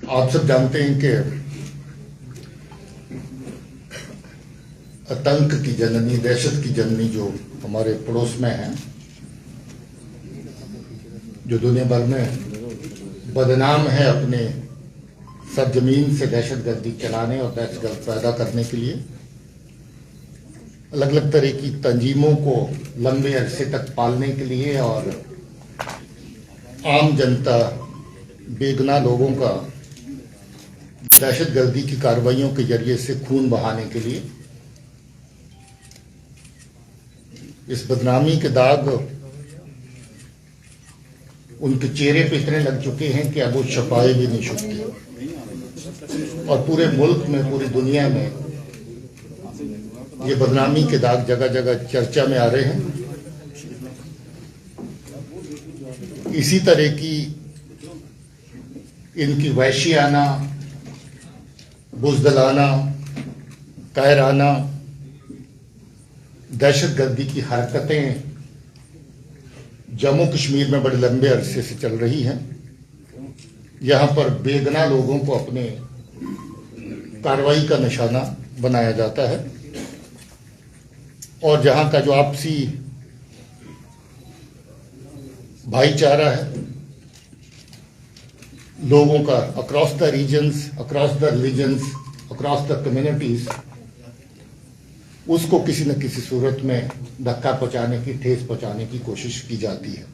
आप सब जानते हैं कि आतंक की जननी, दहशत की जननी जो हमारे पड़ोस में है, जो दुनिया भर में बदनाम है अपने सरजमीन से दहशतगर्दी चलाने और दहशतगर्द पैदा करने के लिए, अलग अलग तरह की तंजीमों को लंबे अरसे तक पालने के लिए और आम जनता, बेगुनाह लोगों का दहशतगर्दी की कार्रवाइयों के जरिए से खून बहाने के लिए इस बदनामी के दाग उनके चेहरे पे इतने लग चुके हैं कि अब वो छपाए भी नहीं सकते। और पूरे मुल्क में, पूरी दुनिया में ये बदनामी के दाग जगह जगह चर्चा में आ रहे हैं। इसी तरह की इनकी वहशियाना, बुज़दिलाना, कायराना दहशतगर्दी की हरकतें जम्मू कश्मीर में बड़े लंबे अरसे से चल रही हैं। यहाँ पर बेगुनाह लोगों को अपने कार्रवाई का निशाना बनाया जाता है और जहाँ का जो आपसी भाईचारा है लोगों का across the regions, across the religions, across the communities, उसको किसी न किसी सूरत में धक्का पहुंचाने की, ठेस पहुंचाने की कोशिश की जाती है।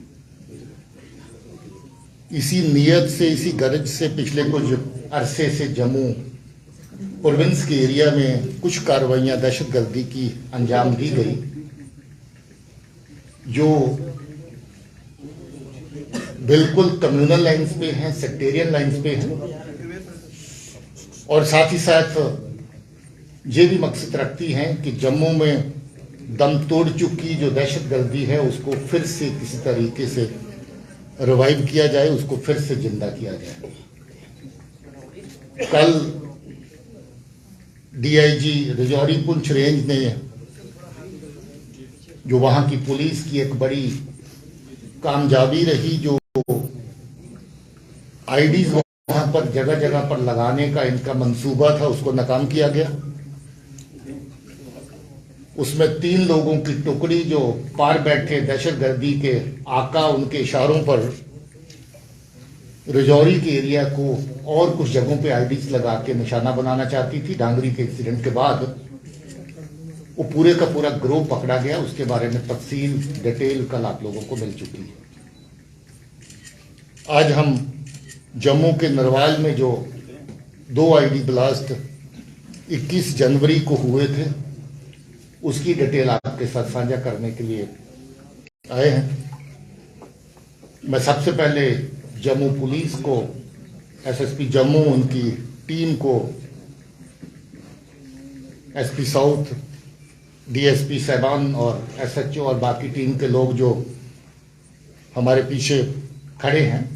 इसी नीयत से, इसी गरज से पिछले कुछ अरसे से जम्मू प्रोविंस के एरिया में कुछ कार्रवाइयां दहशतगर्दी की अंजाम दी गई, जो बिल्कुल कम्युनल लाइंस पे हैं, सेक्टेरियन लाइंस पे हैं और साथ ही साथ ये भी मकसद रखती हैं कि जम्मू में दम तोड़ चुकी जो दहशतगर्दी है उसको फिर से किसी तरीके से रिवाइव किया जाए, उसको फिर से जिंदा किया जाए। कल डीआईजी राजौरी पुंछ रेंज ने, जो वहां की पुलिस की एक बड़ी कामयाबी रही, जो आईडीज वहां पर जगह जगह पर लगाने का इनका मंसूबा था, उसको नाकाम किया गया। उसमें 3 लोगों की टुकड़ी जो पार बैठे दहशतगर्दी के आका, उनके इशारों पर राजौरी के एरिया को और कुछ जगहों पे आईडीज लगा के निशाना बनाना चाहती थी। डांगरी के इंसिडेंट के बाद वो पूरे का पूरा ग्रोह पकड़ा गया। उसके बारे में तफसील, डिटेल कल आप लोगों को मिल चुकी है। आज हम जम्मू के नरवाल में जो 2 आईडी ब्लास्ट 21 जनवरी को हुए थे, उसकी डिटेल आपके साथ साझा करने के लिए आए हैं। मैं सबसे पहले जम्मू पुलिस को, एसएसपी जम्मू, उनकी टीम को, एसपी साउथ, डीएसपी साहबान और एसएचओ और बाकी टीम के लोग जो हमारे पीछे खड़े हैं,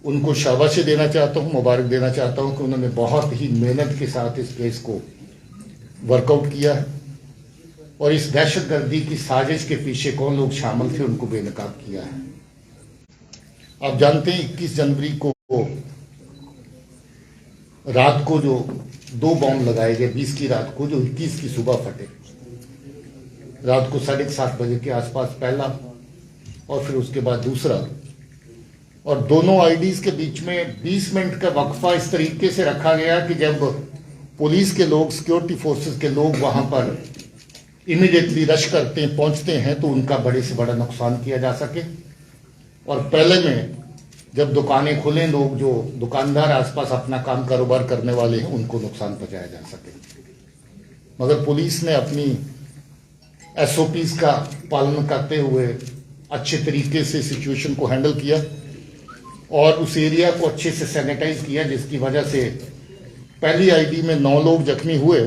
उनको शाबाशी देना चाहता हूं, मुबारक देना चाहता हूं कि उन्होंने बहुत ही मेहनत के साथ इस केस को वर्कआउट किया है और इस दहशतगर्दी की साजिश के पीछे कौन लोग शामिल थे उनको बेनकाब किया है। आप जानते हैं 21 जनवरी को रात को जो 2 बॉम्ब लगाए गए, 20 की रात को, जो 21 की सुबह फटे। रात को 7:30 बजे के आसपास पहला और फिर उसके बाद दूसरा, और दोनों आईडीज के बीच में 20 मिनट का वक्फा इस तरीके से रखा गया कि जब पुलिस के लोग, सिक्योरिटी फोर्सेस के लोग वहां पर इमीडिएटली रश करते हैं, पहुंचते हैं, तो उनका बड़े से बड़ा नुकसान किया जा सके। और पहले में जब दुकानें खुलें, लोग जो दुकानदार आसपास अपना काम कारोबार करने वाले हैं, उनको नुकसान पहुंचाया जा सके। मगर पुलिस ने अपनी एसओपीज का पालन करते हुए अच्छे तरीके से सिचुएशन को हैंडल किया और उस एरिया को अच्छे से सैनिटाइज किया, जिसकी वजह से पहली आईडी में 9 लोग जख्मी हुए,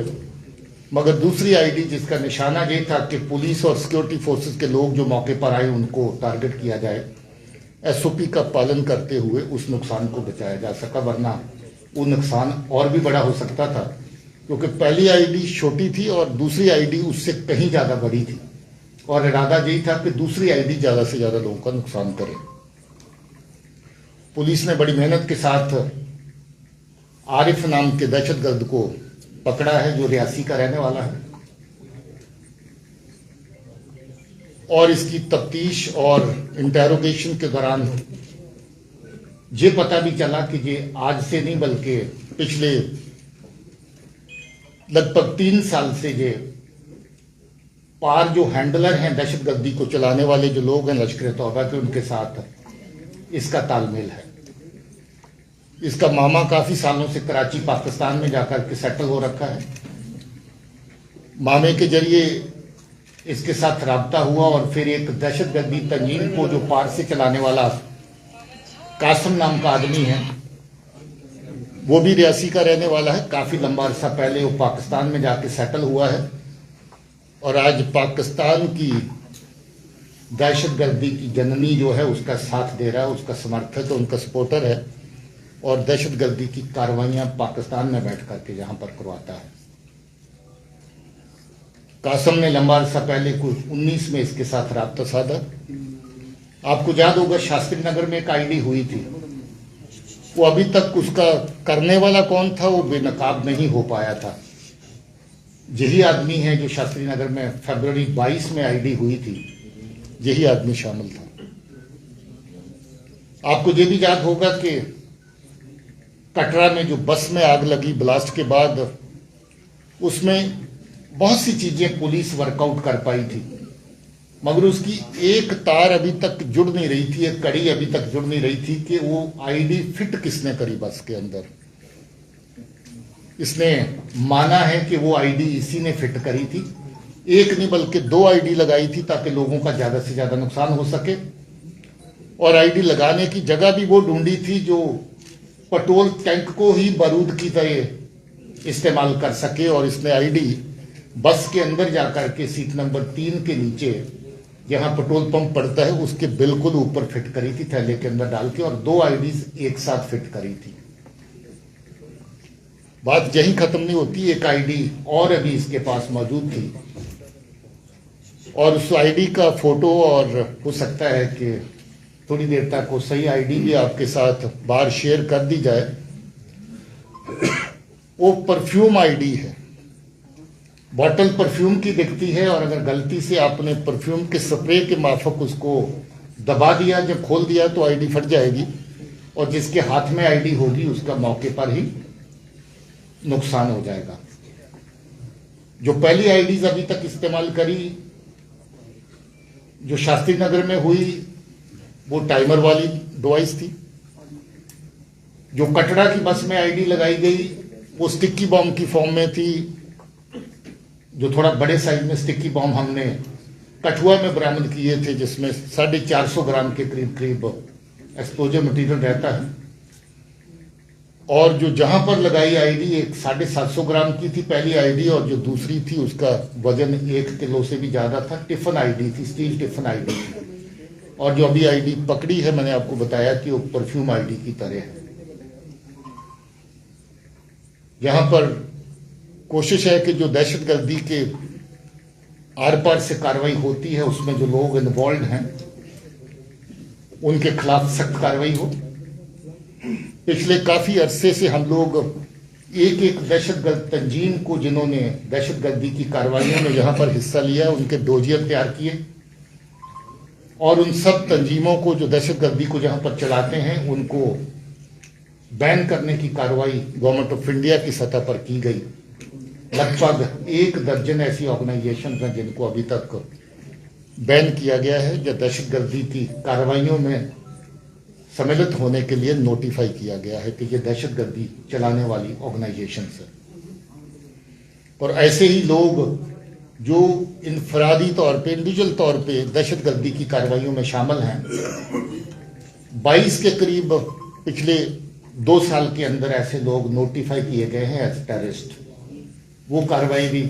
मगर दूसरी आईडी जिसका निशाना ये था कि पुलिस और सिक्योरिटी फोर्सेस के लोग जो मौके पर आए उनको टारगेट किया जाए, एसओपी का पालन करते हुए उस नुकसान को बचाया जा सका, वरना वो नुकसान और भी बड़ा हो सकता था, क्योंकि पहली आईडी छोटी थी और दूसरी आईडी उससे कहीं ज़्यादा बड़ी थी और इरादा यही था कि दूसरी आईडी ज़्यादा से ज़्यादा लोगों का नुकसान करे। पुलिस ने बड़ी मेहनत के साथ आरिफ नाम के दहशतगर्द को पकड़ा है, जो रियासी का रहने वाला है। और इसकी तफ्तीश और इंटेरोगेशन के दौरान ये पता भी चला कि ये आज से नहीं बल्कि पिछले लगभग 3 साल से ये पार जो हैंडलर हैं दहशतगर्दी को चलाने वाले जो लोग हैं लश्कर तौबा के, उनके साथ इसका तालमेल है। इसका मामा काफी सालों से कराची पाकिस्तान में जाकर के सेटल हो रखा है। मामे के जरिए इसके साथ राब्ता हुआ और फिर एक दहशतगर्दी तंजीम को जो पार से चलाने वाला कासिम नाम का आदमी है, वो भी रियासी का रहने वाला है। काफी लंबा अरसा पहले वो पाकिस्तान में जाके सेटल हुआ है और आज पाकिस्तान की दहशतगर्दी की जननी जो है उसका साथ दे रहा है, उसका समर्थक है, उनका सपोर्टर है और दहशतगर्दी की कार्रवाइयां पाकिस्तान में बैठ करके यहां पर करवाता है। कासिम ने लंबा अरसा पहले कुछ 19 में इसके साथ राब्ता साधा। आपको याद होगा शास्त्री नगर में एक आईडी हुई थी, वो अभी तक उसका करने वाला कौन था वो बेनकाब नहीं हो पाया था। यही आदमी है जो शास्त्री नगर में फरवरी 22 में आईडी हुई थी, यही आदमी शामिल था। आपको ये भी याद होगा कि कटरा में जो बस में आग लगी ब्लास्ट के बाद, उसमें बहुत सी चीजें पुलिस वर्कआउट कर पाई थी, मगर उसकी एक तार अभी तक जुड़ नहीं रही थी, एक कड़ी अभी तक जुड़ नहीं रही थी कि वो आईडी फिट किसने करी बस के अंदर। इसने माना है कि वो आईडी इसी ने फिट करी थी। एक नहीं बल्कि 2 आईडी लगाई थी ताकि लोगों का ज्यादा से ज्यादा नुकसान हो सके, और आईडी लगाने की जगह भी वो ढूंढी थी जो पेट्रोल टैंक को ही बारूद की तरह इस्तेमाल कर सके। और इसने आईडी बस के अंदर जाकर के सीट नंबर 3 के नीचे जहां पेट्रोल पंप पड़ता है उसके बिल्कुल ऊपर फिट करी थी, थैले के अंदर डाल के, और 2 आईडीज एक साथ फिट करी थी। बात यही खत्म नहीं होती, एक आईडी और अभी इसके पास मौजूद थी और उस आईडी का फोटो, और हो सकता है कि थोड़ी देर तक वो सही आईडी भी आपके साथ बाहर शेयर कर दी जाए। वो परफ्यूम आईडी है, बॉटल परफ्यूम की दिखती है और अगर गलती से आपने परफ्यूम के स्प्रे के माफक उसको दबा दिया, जब खोल दिया तो आईडी फट जाएगी और जिसके हाथ में आईडी होगी उसका मौके पर ही नुकसान हो जाएगा। जो पहली आईडीज अभी तक इस्तेमाल करी जो शास्त्री नगर में हुई वो टाइमर वाली डिवाइस थी। जो कटरा की बस में आईडी लगाई गई वो स्टिकी बॉम्ब की फॉर्म में थी, जो थोड़ा बड़े साइज में स्टिकी बॉम्ब हमने कठुआ में बरामद किए थे, जिसमें 450 ग्राम के करीब करीब एक्सप्लोजिव मटेरियल रहता है। और जो जहां पर लगाई आईडी एक 750 ग्राम की थी पहली आईडी, और जो दूसरी थी उसका वजन 1 किलो से भी ज्यादा था। टिफिन आईडी थी, स्टील टिफिन आईडी थी। और जो अभी आईडी पकड़ी है मैंने आपको बताया कि वो परफ्यूम आईडी की तरह है। यहां पर कोशिश है कि जो दहशतगर्दी के आर पार से कार्रवाई होती है उसमें जो लोग इन्वॉल्व हैं उनके खिलाफ सख्त कार्रवाई हो। पिछले काफी अरसे से हम लोग एक एक दहशतगर्द तंजीम को जिन्होंने दहशतगर्दी की कार्रवाइयों में जहां पर हिस्सा लिया उनके डोजियर तैयार किए, और उन सब तंजीमों को जो दहशतगर्दी को जहां पर चलाते हैं उनको बैन करने की कार्रवाई गवर्नमेंट ऑफ इंडिया की सतह पर की गई। लगभग 1 दर्जन ऐसी ऑर्गेनाइजेशन हैं जिनको अभी तक बैन किया गया है, जो दहशतगर्दी की कार्रवाइयों में सम्मिलित होने के लिए नोटिफाई किया गया है कि ये दहशतगर्दी चलाने वाली ऑर्गेनाइजेशन है। और ऐसे ही लोग जो इनफरादी तौर पे, इंडिविजुअल तौर पे दहशतगर्दी की कार्रवाइयों में शामिल हैं, 22 के करीब पिछले 2 साल के अंदर ऐसे लोग नोटिफाई किए गए हैं एज टेररिस्ट। वो कार्रवाई भी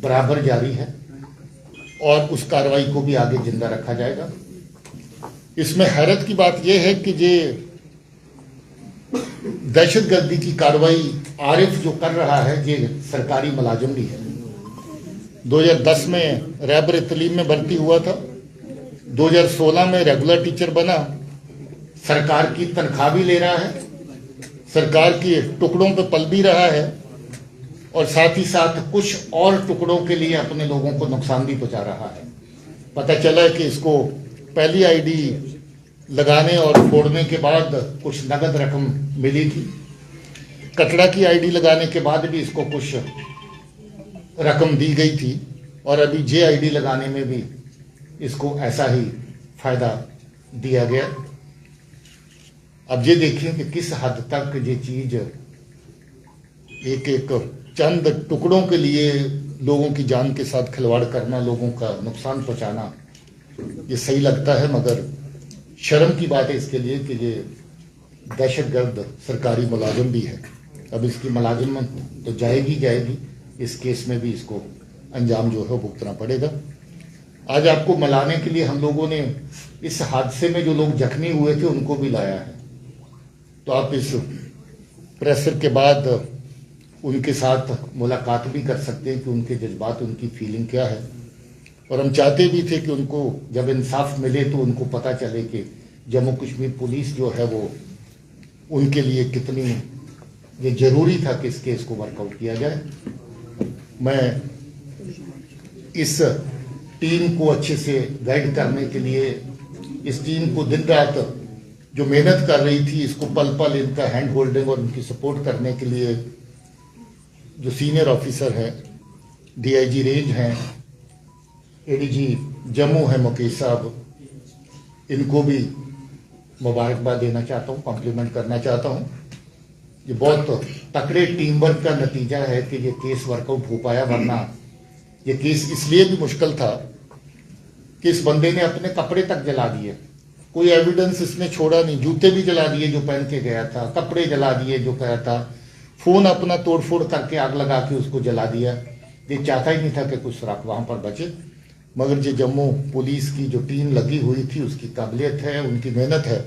बराबर जारी है और उस कार्रवाई को भी आगे जिंदा रखा जाएगा। इसमें हैरत की बात यह है कि ये दहशतगर्दी की कार्रवाई आरिफ जो कर रहा है ये सरकारी मुलाजिम भी है। 2010 में रैबर तलीम में भर्ती हुआ था, 2016 में रेगुलर टीचर बना, सरकार की तनख्वाह भी ले रहा है, सरकार के टुकड़ों पे पल भी रहा है और साथ ही साथ कुछ और टुकड़ों के लिए अपने लोगों को नुकसान भी पहुंचा रहा है। पता चला है कि इसको पहली आईडी लगाने और फोड़ने के बाद कुछ नगद रकम मिली थी। कटड़ा की आईडी लगाने के बाद भी इसको कुछ रकम दी गई थी और अभी जे आईडी लगाने में भी इसको ऐसा ही फायदा दिया गया। अब ये देखिए कि किस हद तक ये चीज एक एक चंद टुकड़ों के लिए लोगों की जान के साथ खिलवाड़ करना, लोगों का नुकसान पहुंचाना, ये सही लगता है। मगर शर्म की बात है इसके लिए कि ये दहशतगर्द सरकारी मुलाजिम भी है। अब इसकी मुलाजिम तो जाएगी, इस केस में भी इसको अंजाम जो है भुगतना पड़ेगा। आज आपको मनाने के लिए हम लोगों ने इस हादसे में जो लोग जख्मी हुए थे उनको भी लाया है, तो आप इस प्रेशर के बाद उनके साथ मुलाकात भी कर सकते हैं कि उनके जज्बात, उनकी फीलिंग क्या है। और हम चाहते भी थे कि उनको जब इंसाफ मिले तो उनको पता चले कि जम्मू कश्मीर पुलिस जो है वो उनके लिए कितनी ये जरूरी था कि इस केस को वर्कआउट किया जाए। मैं इस टीम को अच्छे से गाइड करने के लिए, इस टीम को दिन रात जो मेहनत कर रही थी, इसको पल पल इनका हैंड होल्डिंग और उनकी सपोर्ट करने के लिए जो सीनियर ऑफिसर हैं, डीआईजी रेंज हैं, एडीजी जम्मू है मुकेश साहब, इनको भी मुबारकबाद देना चाहता हूँ, कॉम्प्लीमेंट करना चाहता हूँ। ये बहुत तकड़े टीम वर्क का नतीजा है कि ये केस वर्कआउट हो पाया, वरना ये केस इसलिए भी मुश्किल था कि इस बंदे ने अपने कपड़े तक जला दिए, कोई एविडेंस इसने छोड़ा नहीं। जूते भी जला दिए जो पहन के गया था, कपड़े जला दिए जो कहा था, फोन अपना तोड़फोड़ करके आग लगा के उसको जला दिया। ये चाहता ही नहीं था कि कुछ सुराग वहां पर बचे। मगर जो जम्मू पुलिस की जो टीम लगी हुई थी, उसकी काबिलियत है, उनकी मेहनत है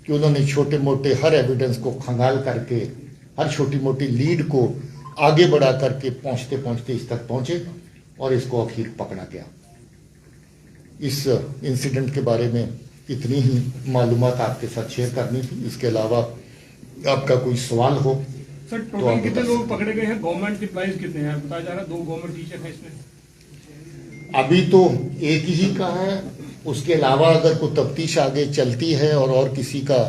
कि उन्होंने छोटे मोटे हर एविडेंस को खंगाल करके, हर छोटी मोटी लीड को आगे बढ़ा करके पहुंचते पहुंचते इस तक पहुंचे और इसको आखिर पकड़ा गया। इस इंसिडेंट के बारे में इतनी ही मालूमात आपके साथ शेयर करनी थी। इसके अलावा आपका कोई सवाल हो सर? टोटल कितने लोग पकड़े गए हैं? गवर्नमेंट एम्प्लॉइज कितने हैं? बताया जा रहा है 2 गवर्नमेंट टीचर हैं इसमें। अभी तो एक ही का है, उसके अलावा अगर कोई तफ्तीश आगे चलती है और किसी का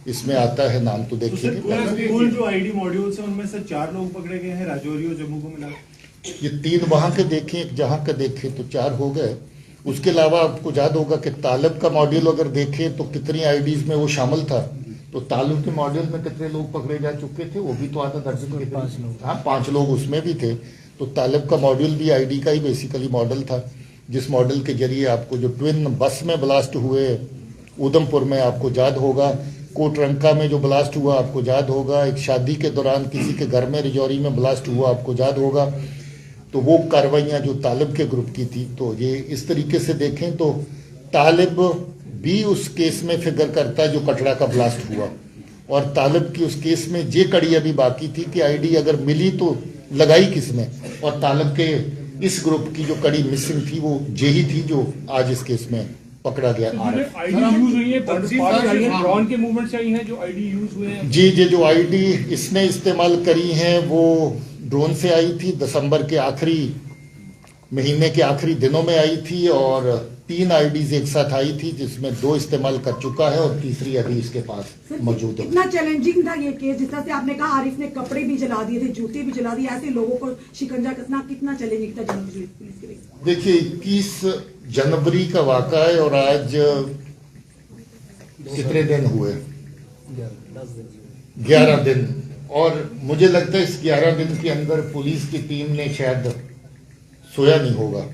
इसमें आता है नाम तो देखिए। कुल जो आईडी मॉड्यूल्स हैं उनमें से 4 लोग पकड़े गए हैं, राजौरी और जम्मू को मिला। ये 3 वहां के देखें, एक जहां का देखें तो 4 हो गए। उसके अलावा आपको याद होगा कि तालिब का मॉड्यूल अगर देखें तो कितनी आईडीज में वो शामिल था, तो तालिब के मॉड्यूल में कितने लोग पकड़े जा चुके थे, वो भी तो आधा दर्जन के 5 लोग। हाँ, 5 लोग उसमें भी थे। तो तालिब का मॉड्यूल भी आईडी का ही बेसिकली मॉडल था, जिस मॉडल के जरिए आपको जो ट्विन बस में ब्लास्ट हुए उधमपुर में, आपको याद होगा, कोटरंका में जो ब्लास्ट हुआ आपको याद होगा, एक शादी के दौरान किसी के घर में रिजौरी में ब्लास्ट हुआ आपको याद होगा। तो वो कार्रवाइयाँ जो तालिब के ग्रुप की थी, तो ये इस तरीके से देखें तो तालिब भी उस केस में फिगर करता है जो कटरा का ब्लास्ट हुआ, और तालिब की उस केस में ये कड़ी अभी बाकी थी कि आईडी अगर मिली तो लगाई किसने, और तालिब के इस ग्रुप की जो कड़ी मिसिंग थी वो यही थी जो आज इस केस में पकड़ा गया। आईडी यूज हुई है, ड्रोन के मूवमेंट चाहिए हैं जो आईडी यूज हुए हैं। जी, जो आईडी इसने इस्तेमाल करी है वो ड्रोन से आई थी, दिसंबर के आखिरी महीने के आखिरी दिनों में आई थी, और 3 आईडीज एक साथ आई थी, जिसमें 2 इस्तेमाल कर चुका है और तीसरी अभी इसके पास मौजूद है। कितना चैलेंजिंग था ये केस, जिस तरह से आपने कहा आरिफ ने कपड़े भी जला दिए थे, जूते भी जला दिए, ऐसे लोगों को शिकंजा कसना कितना चैलेंजिंग था जम्मू कश्मीर पुलिस के लिए? देखिए, 21 जनवरी का वाक़ा है और आज कितने दिन हुए? 11 दिन। और मुझे लगता है इस 11 दिन के अंदर पुलिस की टीम ने शायद सोया नहीं होगा,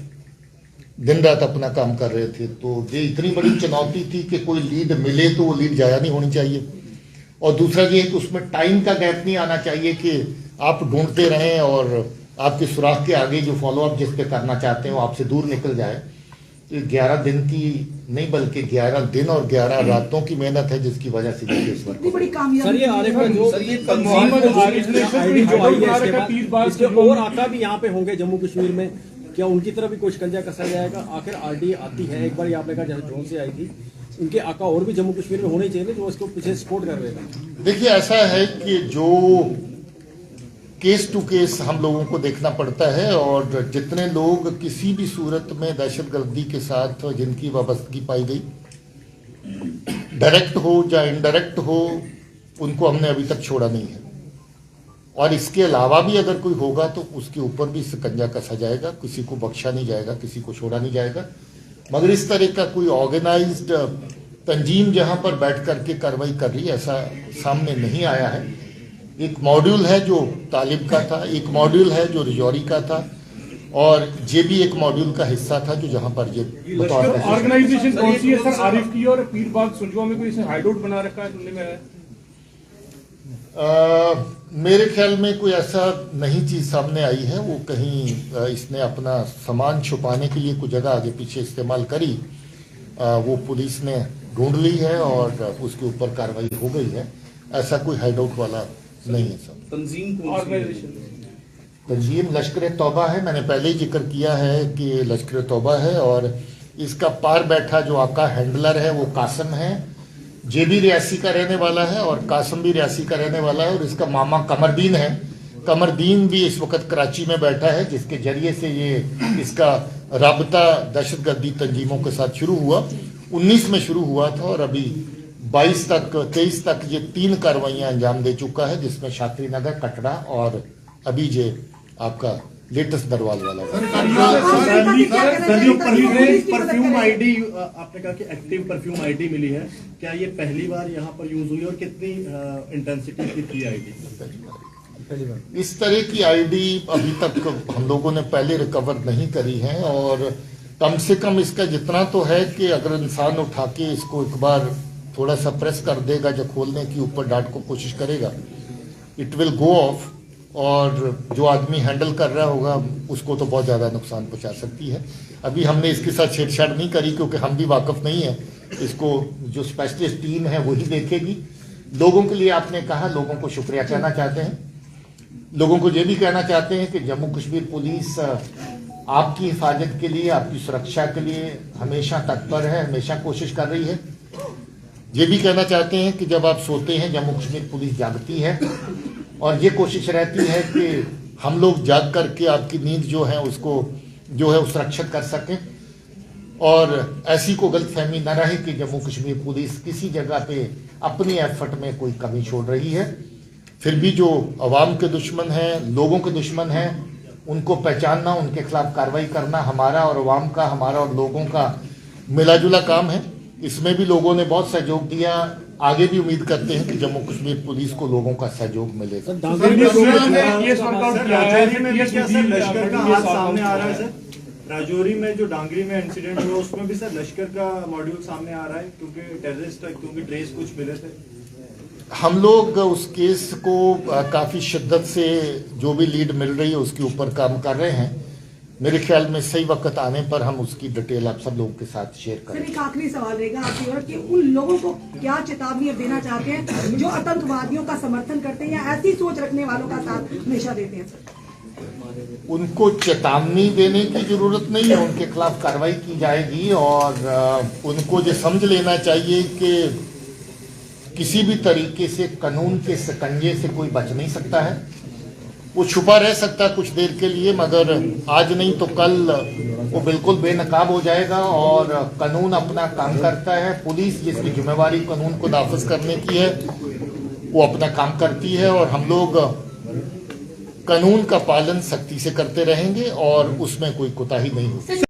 दिन रात अपना काम कर रहे थे। तो ये इतनी बड़ी चुनौती थी कि कोई लीड मिले तो वो लीड जाया नहीं होनी चाहिए, और दूसरा ये है कि उसमें टाइम का गैप नहीं आना चाहिए कि आप ढूंढते रहें और आपके सुराग के आगे जो फॉलोअप जिस पे करना चाहते हैं वो आपसे दूर निकल जाए। तो 11 दिन की नहीं बल्कि 11 दिन और 11 रातों की मेहनत है जिसकी वजह से इस वक्त बड़ी कामयाबी। सर, ये आरिफ का जो आईडी जो आई है इसके और आका भी यहाँ पे होंगे जम्मू कश्मीर में, क्या उनकी तरफ भी कोई शिकंजा कसा जाएगा? आखिर आरडी आती है, एक बार आपने कहा जैसे ड्रोन से आई थी, इनके आका और भी जम्मू कश्मीर में होने चाहिए जो इसको पीछे सपोर्ट कर रहे हैं। देखिए, ऐसा है कि जो केस टू केस हम लोगों को देखना पड़ता है, और जितने लोग किसी भी सूरत में दहशतगर्दी के साथ जिनकी वाबस्तगी पाई गई, डायरेक्ट हो या इनडायरेक्ट हो, उनको हमने अभी तक छोड़ा नहीं है। और इसके अलावा भी अगर कोई होगा तो उसके ऊपर भी शिकंजा कसा जाएगा, किसी को बख्शा नहीं जाएगा, किसी को छोड़ा नहीं जाएगा। मगर इस तरह का कोई ऑर्गेनाइज्ड तंजीम जहां पर बैठ करके कार्रवाई कर रही है, ऐसा सामने नहीं आया है। एक मॉड्यूल है जो तालिब का था, एक मॉड्यूल है जो रिजौरी का था, और ये भी एक मॉड्यूल का हिस्सा था जो जहां पर ये बतौर ऑर्गेनाइजेशन कौन सी है सर? आरिफ की और पीर बाग सुलझुआ में कोई इसे हाइडआउट बना रखा है, सुनने में आया है? मेरे ख्याल में कोई ऐसा नई चीज सामने आई है। वो कहीं इसने अपना सामान छुपाने के लिए कुछ जगह आगे पीछे इस्तेमाल करी, वो पुलिस ने ढूंढ ली है और उसके ऊपर कार्रवाई हो गई है। ऐसा कोई हाइडआउट वाला नहीं है सर। तंजीम लश्कर तौबा है, मैंने पहले ही जिक्र किया है कि लश्कर तौबा है, और इसका पार बैठा जो आपका हैंडलर है वो कासम है। जे भी रियासी का रहने वाला है और कासम भी रियासी का रहने वाला है, और इसका मामा कमरदीन है। कमरदीन भी इस वक्त कराची में बैठा है, जिसके जरिए से ये इसका राबता दहशतगर्दी तंजीमों के साथ शुरू हुआ। 19 में शुरू हुआ था और अभी 23 तक ये 3 कार्रवाइयां अंजाम दे चुका है, जिसमें शास्त्री नगर, कटरा और अभी जे आपका लेटेस्ट दरवाल वाला। परफ्यूम आईडी आपने कहा कि एक्टिव परफ्यूम आईडी मिली है, क्या ये पहली बार यहाँ पर यूज हुई और कितनी इंटेंसिटी की थी आईडी? इस तरह की आईडी अभी तक हम लोगों ने पहले रिकवर नहीं करी है, और कम से कम इसका जितना तो है कि अगर इंसान उठा के इसको एक बार थोड़ा सा प्रेस कर देगा, जब खोलने की ऊपर डांट को कोशिश करेगा, इट विल गो ऑफ, और जो आदमी हैंडल कर रहा होगा उसको तो बहुत ज़्यादा नुकसान पहुंचा सकती है। अभी हमने इसके साथ छेड़छाड़ नहीं करी क्योंकि हम भी वाकफ नहीं है, इसको जो स्पेशलिस्ट टीम है वही देखेगी। लोगों के लिए आपने कहा, लोगों को शुक्रिया कहना चाहते हैं। लोगों को ये भी कहना चाहते हैं कि जम्मू कश्मीर पुलिस आपकी हिफाजत के लिए, आपकी सुरक्षा के लिए हमेशा तत्पर है, हमेशा कोशिश कर रही है। ये भी कहना चाहते हैं कि जब आप सोते हैं जम्मू कश्मीर पुलिस जागती है, और ये कोशिश रहती है कि हम लोग जाग करके आपकी नींद जो है उसको जो है सुरक्षित कर सकें, और ऐसी को गलतफहमी न रहे कि जम्मू कश्मीर पुलिस किसी जगह पे अपनी एफर्ट में कोई कमी छोड़ रही है। फिर भी जो अवाम के दुश्मन हैं, लोगों के दुश्मन हैं, उनको पहचानना, उनके खिलाफ कार्रवाई करना हमारा और अवाम का, हमारा और लोगों का मिला जुला काम है। इसमें भी लोगों ने बहुत सहयोग दिया। आगे भी उम्मीद करते हैं कि जम्मू कश्मीर पुलिस को लोगों का सहयोग मिलेगा। राजौरी में जो डांगरी में इंसिडेंट हुआ उसमें भी सर लश्कर का मॉड्यूल सामने आ रहा है, क्योंकि टेररिस्ट, क्योंकि ट्रेस कुछ मिले थे। हम लोग उस केस को काफी शिद्दत से जो भी लीड मिल रही है उसके ऊपर काम कर रहे हैं। मेरे ख्याल में सही वक्त आने पर हम उसकी डिटेल आप सब लोगों के साथ शेयर सर, करेंगे। एक आखिरी सवाल रहेगा आपकी ओर कि उन लोगों को क्या चेतावनी अब देना चाहते हैं जो आतंकवादियों का समर्थन करते हैं या ऐसी सोच रखने वालों का साथ हमेशा देते हैं? सर, उनको चेतावनी देने की जरूरत नहीं है, उनके खिलाफ कार्रवाई की जाएगी, और उनको ये समझ लेना चाहिए कि किसी भी तरीके से कानून के शिकंजे से कोई बच नहीं सकता है। वो छुपा रह सकता है कुछ देर के लिए, मगर आज नहीं तो कल वो बिल्कुल बेनकाब हो जाएगा, और कानून अपना काम करता है। पुलिस जिसकी जिम्मेवारी कानून को नाफिज करने की है वो अपना काम करती है, और हम लोग कानून का पालन सख्ती से करते रहेंगे और उसमें कोई कोताही नहीं होगी।